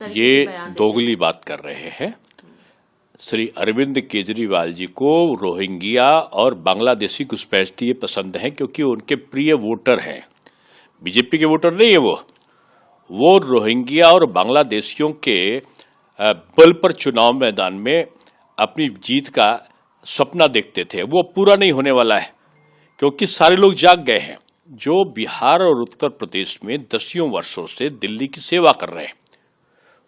ये दोगली बात कर रहे हैं। श्री अरविंद केजरीवाल जी को रोहिंग्या और बांग्लादेशी घुसपैठी ये पसंद है क्योंकि उनके प्रिय वोटर हैं। बीजेपी के वोटर नहीं है वो रोहिंग्या और बांग्लादेशियों के बल पर चुनाव मैदान में अपनी जीत का सपना देखते थे। वो पूरा नहीं होने वाला है क्योंकि सारे लोग जाग गए हैं जो बिहार और उत्तर प्रदेश में दसियों वर्षों से दिल्ली की सेवा कर रहे हैं।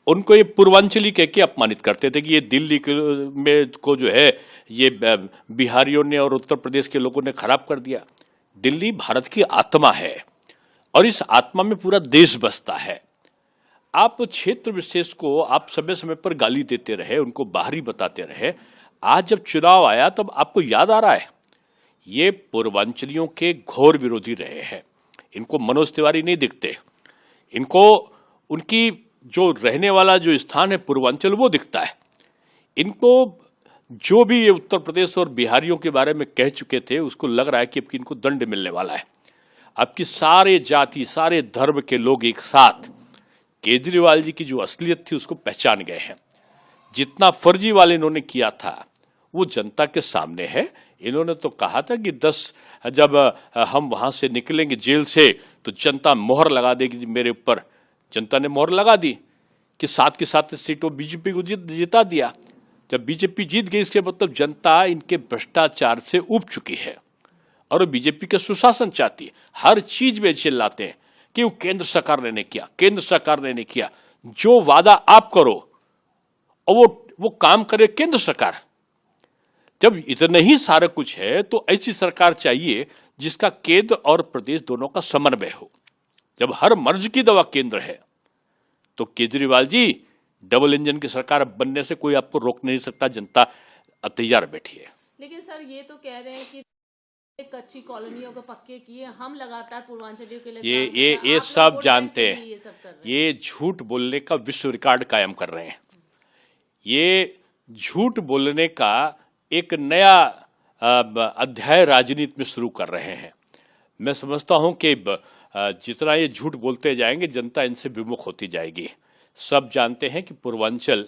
उनको ये पूर्वांचली कह के अपमानित करते थे कि ये दिल्ली में को जो है ये बिहारियों ने और उत्तर प्रदेश के लोगों ने खराब कर दिया। दिल्ली भारत की आत्मा है और इस आत्मा में पूरा देश बसता है। आप क्षेत्र विशेष को आप समय समय पर गाली देते रहे, उनको बाहरी बताते रहे। आज जब चुनाव आया तब आपको याद आ रहा है ये पूर्वांचलियों के घोर विरोधी रहे हैं। इनको मनोज तिवारी नहीं दिखते, इनको उनकी जो रहने वाला जो स्थान है पूर्वांचल वो दिखता है। इनको जो भी ये उत्तर प्रदेश और बिहारियों के बारे में कह चुके थे उसको लग रहा है कि अब इनको दंड मिलने वाला है। अब की सारे जाति सारे धर्म के लोग एक साथ केजरीवाल जी की जो असलियत थी उसको पहचान गए हैं। जितना फर्जी वाले इन्होंने किया था वो जनता के सामने है। इन्होंने तो कहा था कि जब हम वहां से निकलेंगे जेल से तो जनता मोहर लगा देगी मेरे ऊपर। जनता ने मोहर लगा दी कि 7 की 7 सीटों बीजेपी को जिता दिया। जब बीजेपी जीत गई इसके मतलब जनता इनके भ्रष्टाचार से उब चुकी है और बीजेपी का सुशासन चाहती है। हर चीज में चिल्लाते हैं कि वो केंद्र सरकार ने नहीं किया, केंद्र सरकार ने नहीं किया। जो वादा आप करो और वो काम करे केंद्र सरकार। जब इतना ही सारा कुछ है तो ऐसी सरकार चाहिए जिसका केंद्र और प्रदेश दोनों का समन्वय हो। जब हर मर्ज की दवा केंद्र है तो केजरीवाल जी डबल इंजन की सरकार बनने से कोई आपको रोक नहीं सकता। जनता तैयार बैठी है। लेकिन सर ये तो कह रहे हैं कि कच्ची कॉलोनियों को पक्के किए, हम लगातार पूर्वांचलियों के लिए ये सब जानते हैं। ये झूठ बोलने का विश्व रिकॉर्ड कायम कर रहे हैं। ये झूठ बोलने का एक नया अध्याय राजनीति में शुरू कर रहे हैं। मैं समझता हूं कि जितना ये झूठ बोलते जाएंगे जनता इनसे विमुख होती जाएगी। सब जानते हैं कि पूर्वांचल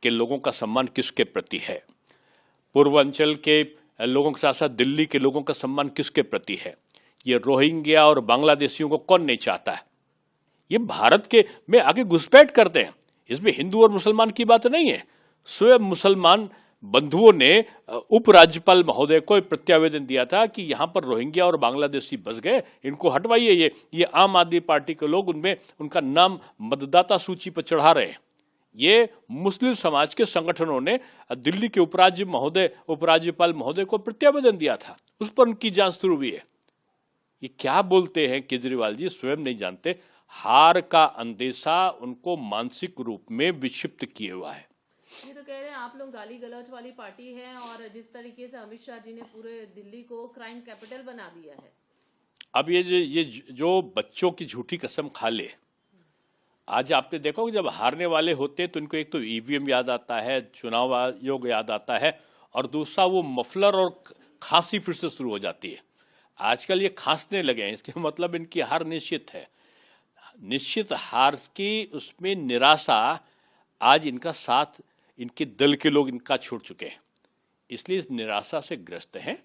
के लोगों का सम्मान किसके प्रति है। पूर्वांचल के लोगों के साथ साथ दिल्ली के लोगों का सम्मान किसके प्रति है। ये रोहिंग्या और बांग्लादेशियों को कौन नहीं चाहता है। ये भारत के में आगे घुसपैठ करते हैं। इसमें हिंदू और मुसलमान की बात नहीं है। स्वयं मुसलमान बंधुओं ने उपराज्यपाल महोदय को प्रत्यावेदन दिया था कि यहां पर रोहिंग्या और बांग्लादेशी बस गए, इनको हटवाइए। ये आम आदमी पार्टी के लोग उनमें उनका नाम मतदाता सूची पर चढ़ा रहे हैं। ये मुस्लिम समाज के संगठनों ने दिल्ली के उपराज्यपाल महोदय को प्रत्यावेदन दिया था। उस पर उनकी जांच शुरू हुई है। ये क्या बोलते हैं केजरीवाल जी स्वयं नहीं जानते। हार का अंदेशा उनको मानसिक रूप में विक्षिप्त किए हुआ है। ये तो कह रहे हैं आप लोग गाली गलौज वाली पार्टी है और जिस तरीके से अमित शाह जी ने पूरे दिल्ली को क्राइम कैपिटल बना दिया है। अब ये जो बच्चों की झूठी कसम खा ले। आज आपने देखा जब हारने वाले होते हैं तो इनको एक तो ईवीएम याद आता है, चुनाव आयोग याद आता है और दूसरा वो मफलर और खांसी फिर से शुरू हो जाती है। आजकल ये खांसने लगे हैं, इसके मतलब इनकी हार निश्चित है। निश्चित हार की उसमें निराशा आज इनका साथ इनके दल के लोग इनका छोड़ चुके हैं, इसलिए इस निराशा से ग्रस्त हैं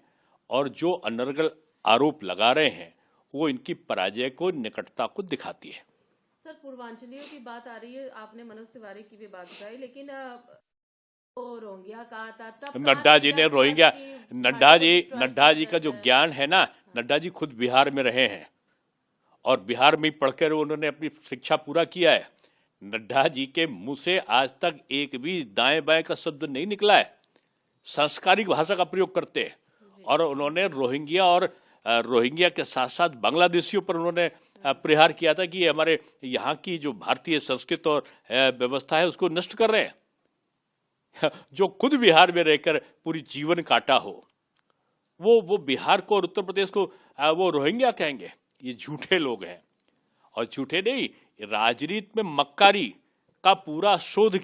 और जो अनर्गल आरोप लगा रहे हैं वो इनकी पराजय को निकटता को दिखाती है। सर पूर्वांचलियों की बात आ रही है, आपने मनोज तिवारी की भी बात बताई, लेकिन रोहिंग्या कहा था तब नड्डा जी ने रोहिंग्या नड्डा जी का जो ज्ञान है ना, नड्डा जी खुद बिहार में रहे हैं और बिहार में पढ़कर उन्होंने अपनी शिक्षा पूरा किया है। नड्डा जी के मुंह से आज तक एक भी दाएं बाएं का शब्द नहीं निकला है। संस्कारिक भाषा का प्रयोग करते हैं और उन्होंने रोहिंग्या के साथ साथ बांग्लादेशियों पर उन्होंने प्रहार किया था कि ये हमारे यहाँ की जो भारतीय संस्कृति और व्यवस्था है उसको नष्ट कर रहे हैं। जो खुद बिहार में रहकर पूरी जीवन काटा हो वो बिहार को और उत्तर प्रदेश को वो रोहिंग्या कहेंगे। ये झूठे लोग हैं और झूठे नहीं, राजनीति में मक्कारी का पूरा शोध